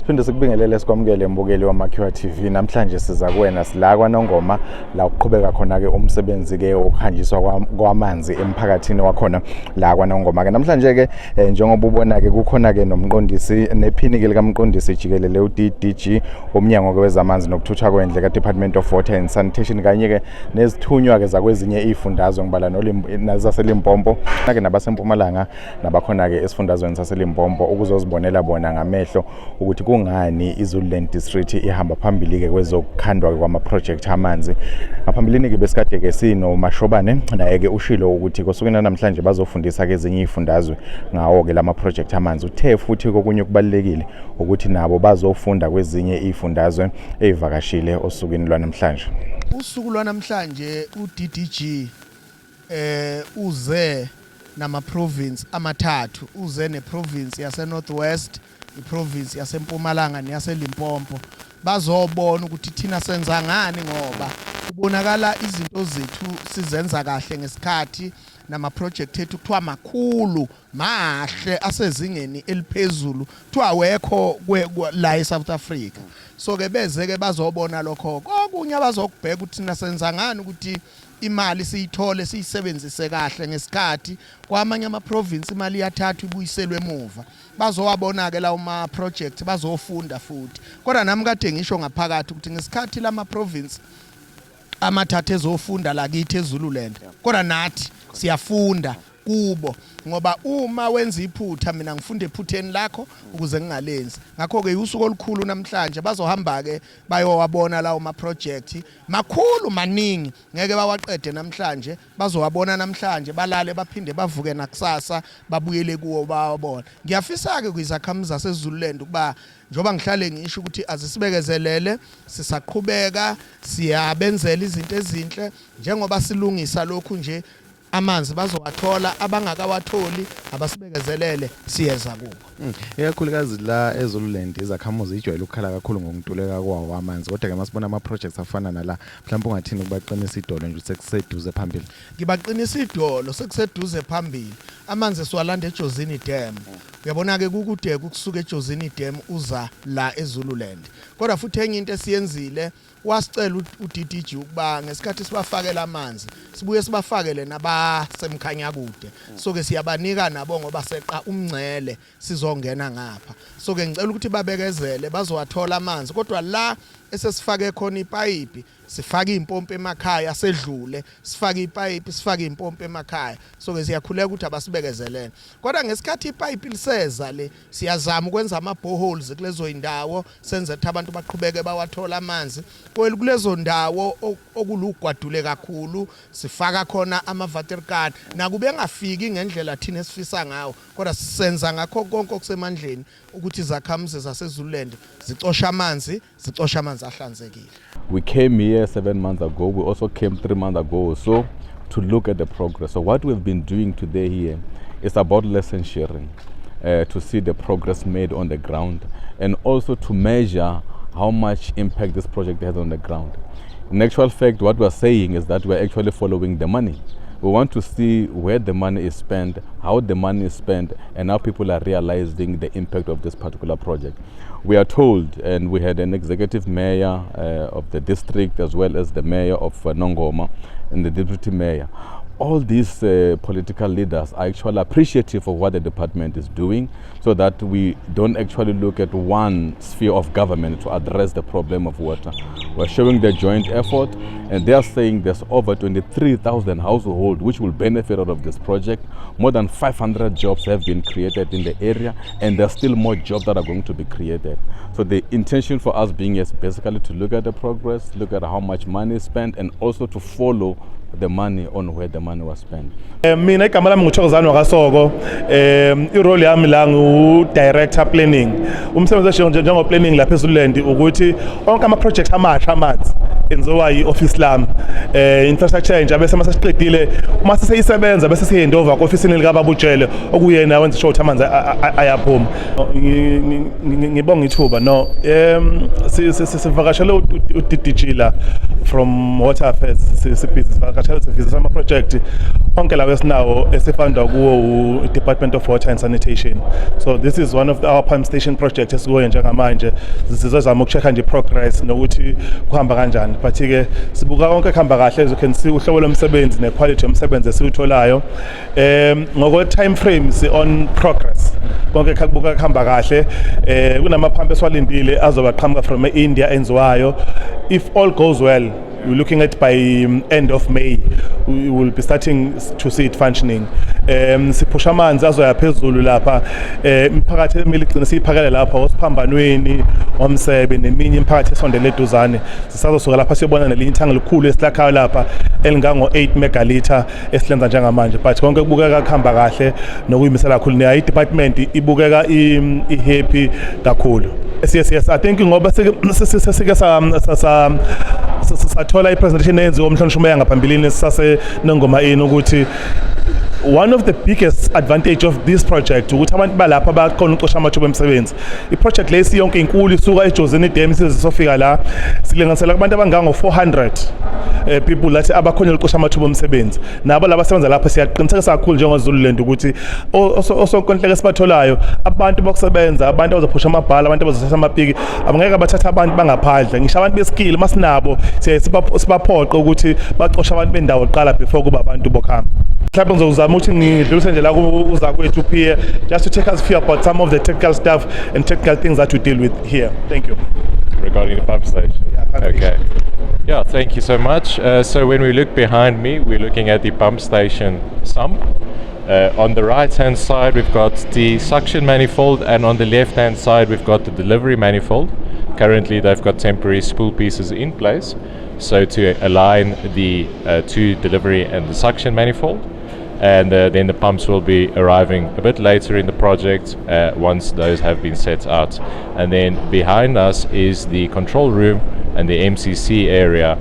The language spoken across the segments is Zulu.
Siphinde sikubingelele sikwamukele mbukeli waMakhiwa TV. Namhlanje siza kuwena sila kwaNongoma la uqhubeka khona ke umsebenzi ke okuhanjiswa kwamanzi emphakathini wakhona la kwaNongoma ke. Namhlanje ke njengoba ubona ke kukhona ke nomqondisi nephini ke likamqondisi jikelele uDDG omnyango kwezamanzi nokuthuthwa kwendle ka Department of Water and Sanitation kanye ke nezithunywa ke zakwezinye izifundazwe ngibala nazaseLimpopo ke nabaseMpumalanga nabakhona ke esifundazweni saseLimpopo ukuzozibonela bona ngamehlo ukuthi kungani iZululand District ihamba phambili ke kwezokukhandwa kwama project amanzi. Ngaphambilini ke besikade ke sino Mashobane naye ke ushilo ukuthi kusukela namhlanje bazofundisa ke ezinye izifundazwe ngawo ke lama project amanzi. Uthe futhi kokunye kubalekile ukuthi nabo bazofunda kwezinye izifundazwe ezivakashile osukeni lwanamhlanje. Usuku lwanamhlanje uDDG uze nama province amathathu, uze ne province yase Northwest, i province yase Mpumalanga neyase Limpopo. Bazobona ukuthi thina senza ngani ngoba kubonakala izinto zethu sizenza kahle ngesikhathi nama project ethu kuthiwa makhulu mahle asezingeni eliphezulu kuthiwa wekho la eSouth Africa. So ke beze ke bazobona lokho kokunye abazokubheka ukuthi thina senza ngani ukuthi imali siyithole siyisebenzise kahle ngesikhathi. Kwamanye ama province imali yathathu ibuyiselwe emuva. Bazowabona ke lawo ma project bazofunda futhi. Kodwa nami kade ngisho ngaphakathi ukuthi ngesikhathi lama province amathathu ezofunda la kithi eZululand. Kodwa nathi siyafunda kubo ngoba uma wenza iphutha mina ngifunde ephutheni lakho ukuze ngingalenzi. Ngakho ke usuku olukhulu namhlanje bazohamba ke bayowabona lawo ma project makhulu maningi ngeke bawaqede namhlanje. Bazowabona namhlanje balale baphinde bavuke nakusasa babuyele kuwo bawabona. Ngiyafisa ke kwizakhamuzi zaseZululand ukuba njoba ngihlale ngisho ukuthi azisibekezelele sisaqhubeka siyabenzela izinto ezinhle njengoba silungisa lokhu nje amanzi bazowathola abangakawatholi abasibekezelele siyeza kubo. Ikakhulukazi la eZululand izakhamuzi ijwayele ukukhala kakhulu ngokuntuleka kwawo amanzi kodwa ke masibona ama projects afana nala mhlawumbe ungathini ukubaqinisa idolo nje sekuseduze phambili. Ngibaqinisa idolo sekuseduze phambili. Amanzi siwalanda eJozini Dam. Uyabona ke kukude kusuka eJozini Dam uza la eZululand. Kodwa futhi enye into esiyenzile wasicela uDDG ukuba ngesikhathi sibafakela amanzi sibuye sibafakele nabasemkhanya kude. So ke siyabanika nabo ngoba seqa umngcele sizongena ngapha. So ke ngicela ukuthi babekezele bazowathola amanzi kodwa la esesifake khona ipayipi sifaka impompo emakhaya sedlule sifaka ipayipi sifaka impompo emakhaya. So ke siyakhuleka ukuthi abasibekezelele kodwa ngesikhathi ipayipi liseza le siyazama ukwenza ama boreholes kulezo indawo senze ukuthi abantu baqhubeke bawathola amanzi. Kulezo ndawo okulugwadule kakhulu sifaka khona ama water guard nakube ngafiki ngendlela thina esifisa ngawo kodwa sisenza ngakho konke okusemandleni ukuthi izakhamuzi zaseZululand zicosha amanzi ahlanzekile. We came here 7 months ago. We also came 3 months ago or so to look at the progress. So what we've been doing today here is about lesson sharing, to see the progress made on the ground and also to measure how much impact this project has on the ground. In actual fact, what we're saying is that we're actually following the money. We want to see where the money is spent, how the money is spent, and how people are realizing the impact of this particular project. We are told, and we had an executive mayor of the district as well as the mayor of Nongoma and the deputy mayor. All these political leaders are actually appreciative of what the department is doing so that we don't actually look at one sphere of government to address the problem of water. We're showing the joint effort and they are saying there's over 23,000 households which will benefit out of this project. More than 500 jobs have been created in the area and there's still more jobs that are going to be created. So the intention for us being is basically to look at the progress, look at how much money is spent and also to follow the money on where the money was spent. Mina igama lami nguThokozani Wakasoko. I-role yami la ngu-director planning. Umsebenzi njengo planning lapha eZululand ukuthi onke ama project amasha amanzi enziwa i-office lami infrastructure nje bese masesiqedile uma seyisebenza bese siye ndova ku-ofisini likababa uJele okuyena wenza sure ukuthi amanzi ayaphuma. Ngibonga ithuba no sivakashele uDijila from Water Affairs sivakashele sivisa ama project onke lawo esinawo esifunda kuwo u-Department of Water and Sanitation. So this is one of our pump station projects esikuyo njengamanje sizozama ukuchecka nje progress nokuthi kuhamba kanjani, but ke sibuka konke kuhamba kahle as you can see uhlobo lomsebenzi ne quality yomsebenzi esiwutholayo ngoko time frames on progress konke kubuka kuhamba kahle. Kunama pump esiwalindile azoba qhamuka from India enziwayo. If all goes well, we're looking at by end of May we will be starting to see it functioning. Siphusha amanzi azoya phezulu lapha imphakathi emile igcina siyiphakela lapha osiphambanweni omsebe neminye imphakathi esondele eduzane sisazosuka lapha siyobona nelinye ithangi likhulu esilakhayo lapha elingango 8 megalitha esilenza njengamanje, but konke kubukeka kuhamba kahle nokuyimisela kakhulu ne department ibukeka happy kakhulu. Yes, I think ngoba sike sathola i-presentation eyenziwa umhlonishwa yangaphambilini sase nengoma ini ukuthi one of the biggest advantage of this project ukuthi abantu balapha bakhona uqosha amathuba emsebenzi. I-project lesi yonke inkulu isuka eJozini Dam sizofika la silinganisela kubantu abangango 400 people lathi abakhona uqosha amathuba omsebenzi. Nabo laba sebenza lapha siyaqinisekisa kakhulu njengoZululand ukuthi osonkonhleke esibatholayo abantu bokusebenza, abantu abazophusha amabhala, abantu abazothatha amapiki abangeke bathatha abantu bangaphandle. Ngisho abantu beskill masinabo sibaphoqa ukuthi baqosha abantu bendawo qala before kuba abantu bokhamba. Mhlawumbe ngizozama ukuthi ngidlulise nje la kuza kwethu here just to take us through about some of the technical stuff and technical things that we deal with here. Thank you. Regarding the pump station. Okay. Yeah, thank you so much. So when we look behind me, we're looking at the pump station sump. On the right hand side we've got the suction manifold, and on the left hand side we've got the delivery manifold. Currently they've got temporary spool pieces in place, so to align the two delivery and the suction manifold. And then the pumps will be arriving a bit later in the project once those have been set out. And then behind us is the control room and the MCC area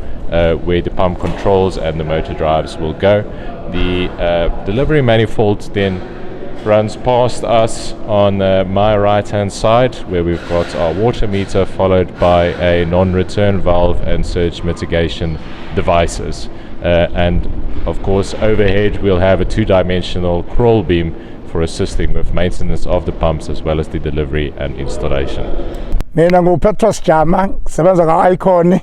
where the pump controls and the motor drives will go. The delivery manifold then runs past us on my right hand side, where we've got our water meter followed by a non-return valve and surge mitigation devices. And of course overhead we'll have a two-dimensional crawl beam for assisting with maintenance of the pumps as well as the delivery and installation. Mina nguPetros Jama, sebenza ka-Icon.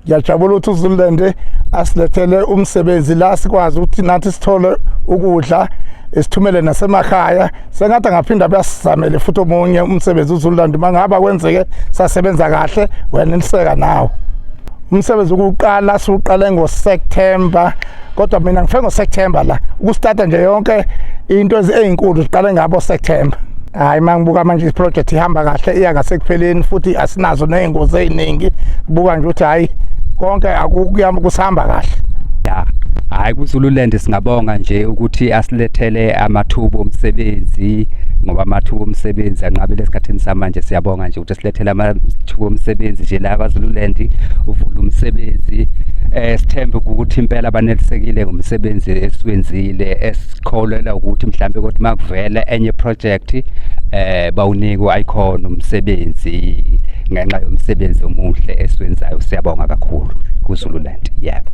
Ngiyajabula ukuthi uZululand asilethele umsebenzi la sikwazi ukuthi nathi sithole ukudla esithumele nasemakhaya. Sengathi ngaphinda bayasizamele futhi omunye umsebenzi uZululand mangaba kwenzeke sasebenza kahle weneliseka nawo. Umsebenzi ukuqala siqale ngoSeptember, kodwa mina ngifike ngoSeptember la ukustarta nje yonke into ezinkulu ziqale ngabo September. Hayi mangibuka manje iproject ihamba kahle iya ngasekupheleni futhi asinazo nezingozi eziningi. Buka nje ukuthi hayi konke akukuyama kusahamba kahle. Ya, hayi kuZululand singabonga nje ukuthi asilethele amathuba omsebenzi, ngoba amathuba omsebenzi anqabile esikhathini samanje. Siyabonga nje ukuthi silethele amathuba omsebenzi nje la kwaZululand uvula umsebenzi. Sithembe ukuthi impela abanelisekile ngomsebenzi esiwenzile, esikholela ukuthi mhlambe ukuthi makuvela enye project bawunika Icon umsebenzi ngenxa yomsebenzi omuhle esiwenzayo. Siyabonga kakhulu kuZululand. Yebo.